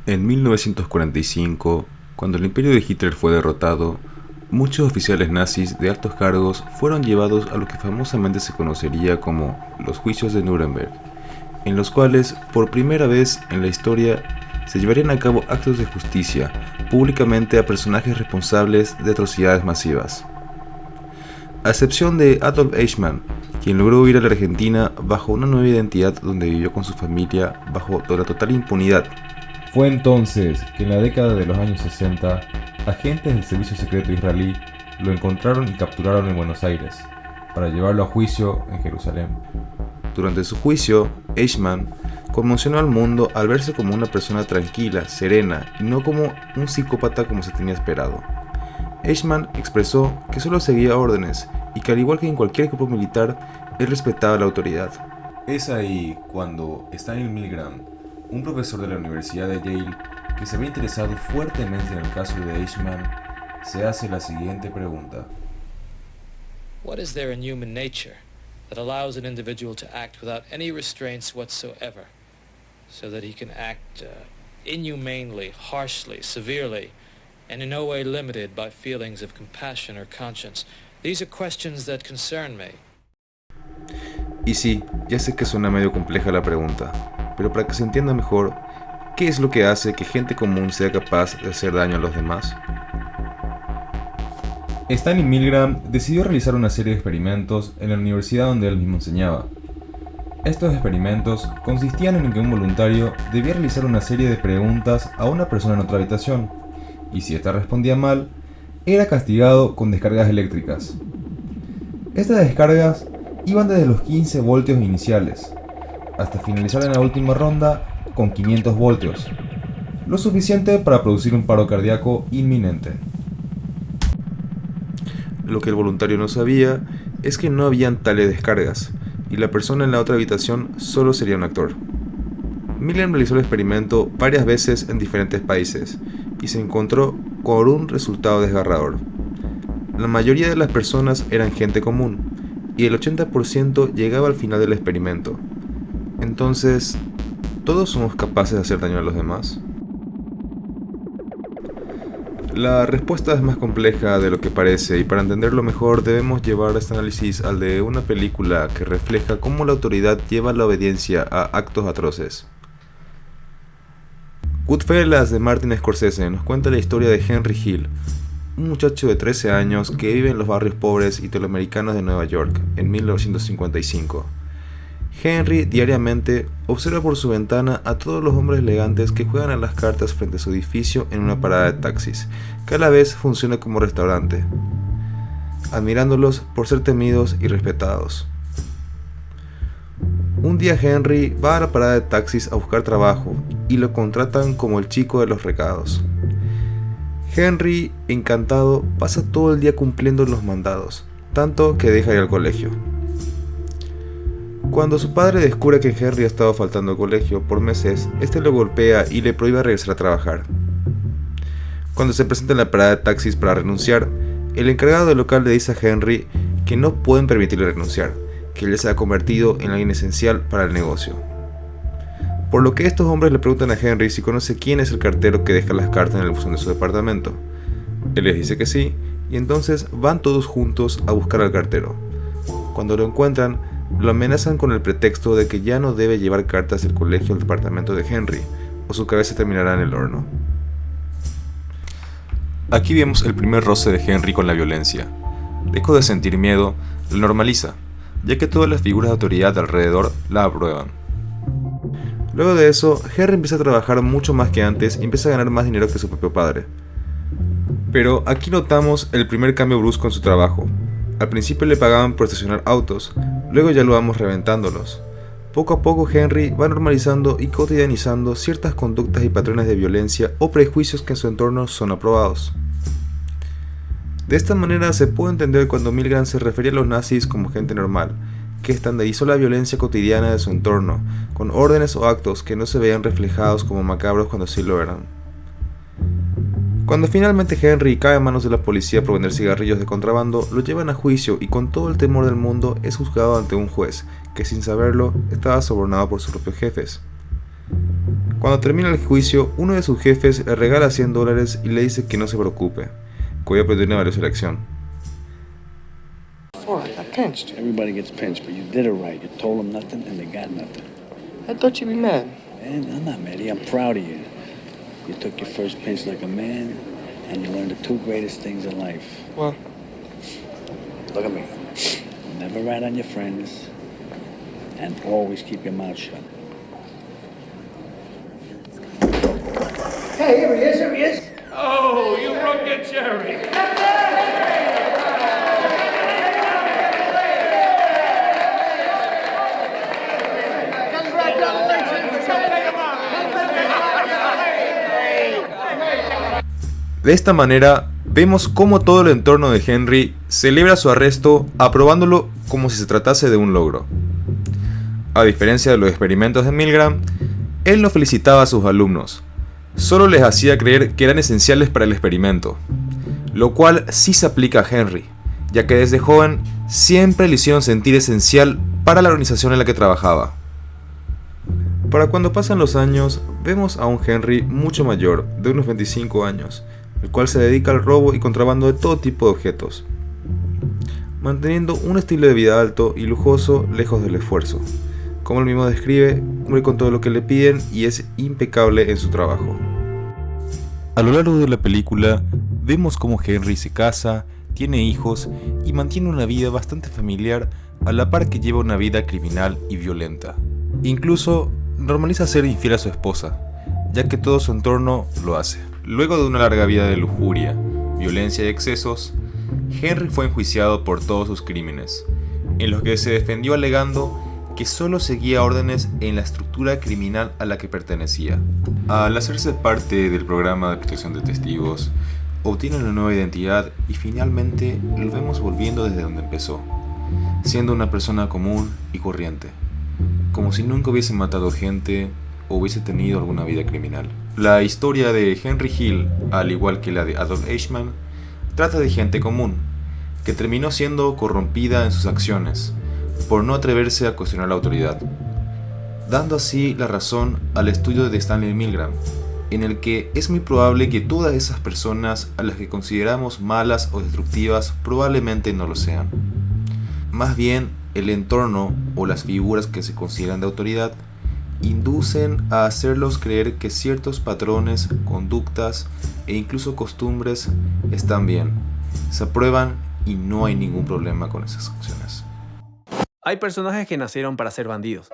En 1945, cuando el imperio de Hitler fue derrotado, muchos oficiales nazis de altos cargos fueron llevados a lo que famosamente se conocería como los juicios de Nuremberg, en los cuales, por primera vez en la historia, se llevarían a cabo actos de justicia públicamente a personajes responsables de atrocidades masivas. A excepción de Adolf Eichmann, quien logró huir a la Argentina bajo una nueva identidad donde vivió con su familia bajo la total impunidad. Fue entonces que en la década de los años 60, agentes del servicio secreto israelí lo encontraron y capturaron en Buenos Aires, para llevarlo a juicio en Jerusalén. Durante su juicio, Eichmann conmocionó al mundo al verse como una persona tranquila, serena y no como un psicópata como se tenía esperado. Eichmann expresó que solo seguía órdenes y que al igual que en cualquier grupo militar, él respetaba la autoridad. Es ahí cuando Stanley Milgram, un profesor de la Universidad de Yale que se había interesado fuertemente en el caso de Eichmann, se hace la siguiente pregunta. What is there in human nature that allows an individual to act without any restraints whatsoever, so that he can act inhumanely, harshly, severely, and in no way limited by feelings of compassion or conscience? These are questions that concern me. Y sí, ya sé que suena medio compleja la pregunta, pero para que se entienda mejor, ¿qué es lo que hace que gente común sea capaz de hacer daño a los demás? Stanley Milgram decidió realizar una serie de experimentos en la universidad donde él mismo enseñaba. Estos experimentos consistían en que un voluntario debía realizar una serie de preguntas a una persona en otra habitación, y si ésta respondía mal, era castigado con descargas eléctricas. Estas descargas iban desde los 15 voltios iniciales, hasta finalizar en la última ronda con 500 voltios, lo suficiente para producir un paro cardíaco inminente. Lo que el voluntario no sabía es que no habían tales descargas, y la persona en la otra habitación solo sería un actor. Milgram realizó el experimento varias veces en diferentes países, y se encontró con un resultado desgarrador. La mayoría de las personas eran gente común, y el 80% llegaba al final del experimento. Entonces, ¿todos somos capaces de hacer daño a los demás? La respuesta es más compleja de lo que parece y para entenderlo mejor debemos llevar este análisis al de una película que refleja cómo la autoridad lleva la obediencia a actos atroces. Goodfellas de Martin Scorsese nos cuenta la historia de Henry Hill, un muchacho de 13 años que vive en los barrios pobres italoamericanos de Nueva York en 1955. Henry diariamente observa por su ventana a todos los hombres elegantes que juegan a las cartas frente a su edificio en una parada de taxis, que a la vez funciona como restaurante, admirándolos por ser temidos y respetados. Un día Henry va a la parada de taxis a buscar trabajo y lo contratan como el chico de los recados. Henry, encantado, pasa todo el día cumpliendo los mandados, tanto que deja ir al colegio. Cuando su padre descubre que Henry ha estado faltando al colegio por meses, este lo golpea y le prohíbe regresar a trabajar. Cuando se presenta en la parada de taxis para renunciar, el encargado del local le dice a Henry que no pueden permitirle renunciar, que él se ha convertido en alguien esencial para el negocio. Por lo que estos hombres le preguntan a Henry si conoce quién es el cartero que deja las cartas en el buzón de su departamento. Él les dice que sí, y entonces van todos juntos a buscar al cartero. Cuando lo encuentran, lo amenazan con el pretexto de que ya no debe llevar cartas del colegio al departamento de Henry, o su cabeza terminará en el horno. Aquí vemos el primer roce de Henry con la violencia. Lejos de sentir miedo, lo normaliza, ya que todas las figuras de autoridad alrededor la aprueban. Luego de eso, Henry empieza a trabajar mucho más que antes y empieza a ganar más dinero que su propio padre. Pero aquí notamos el primer cambio brusco en su trabajo. Al principio le pagaban por estacionar autos, luego ya lo vamos reventándolos. Poco a poco Henry va normalizando y cotidianizando ciertas conductas y patrones de violencia o prejuicios que en su entorno son aprobados. De esta manera se puede entender cuando Milgram se refería a los nazis como gente normal, que estandarizó la violencia cotidiana de su entorno, con órdenes o actos que no se veían reflejados como macabros cuando sí lo eran. Cuando finalmente Henry cae a manos de la policía por vender cigarrillos de contrabando, lo llevan a juicio y con todo el temor del mundo es juzgado ante un juez, que sin saberlo estaba sobornado por sus propios jefes. Cuando termina el juicio, uno de sus jefes le regala $100 y le dice que no se preocupe, que voy a perder una valiosa elección. Oh, I got pinched. Everybody gets pinched, but you did it right. You told them nothing, and they got nothing. I thought you'd be mad. Man, I'm not mad. I'm proud of you. You took your first pinch like a man, and you learned the two greatest things in life. Well, Look at me. Never rat on your friends, and always keep your mouth shut. Hey, here he is, here he is. Oh, you broke your cherry. De esta manera, vemos cómo todo el entorno de Henry celebra su arresto aprobándolo como si se tratase de un logro. A diferencia de los experimentos de Milgram, él no felicitaba a sus alumnos, solo les hacía creer que eran esenciales para el experimento, lo cual sí se aplica a Henry, ya que desde joven siempre le hicieron sentir esencial para la organización en la que trabajaba. Para cuando pasan los años, vemos a un Henry mucho mayor, de unos 25 años, el cual se dedica al robo y contrabando de todo tipo de objetos, manteniendo un estilo de vida alto y lujoso lejos del esfuerzo. Como él mismo describe, cumple con todo lo que le piden y es impecable en su trabajo. A lo largo de la película, vemos cómo Henry se casa, tiene hijos y mantiene una vida bastante familiar a la par que lleva una vida criminal y violenta. Incluso normaliza ser infiel a su esposa, ya que todo su entorno lo hace. Luego de una larga vida de lujuria, violencia y excesos, Henry fue enjuiciado por todos sus crímenes, en los que se defendió alegando que solo seguía órdenes en la estructura criminal a la que pertenecía. Al hacerse parte del programa de protección de testigos, obtiene una nueva identidad y finalmente lo vemos volviendo desde donde empezó, siendo una persona común y corriente, como si nunca hubiese matado gente o hubiese tenido alguna vida criminal. La historia de Henry Hill, al igual que la de Adolf Eichmann, trata de gente común, que terminó siendo corrompida en sus acciones, por no atreverse a cuestionar la autoridad, dando así la razón al estudio de Stanley Milgram, en el que es muy probable que todas esas personas a las que consideramos malas o destructivas probablemente no lo sean. Más bien, el entorno o las figuras que se consideran de autoridad inducen a hacerlos creer que ciertos patrones, conductas e incluso costumbres están bien, se aprueban y no hay ningún problema con esas acciones. Hay personajes que nacieron para ser bandidos.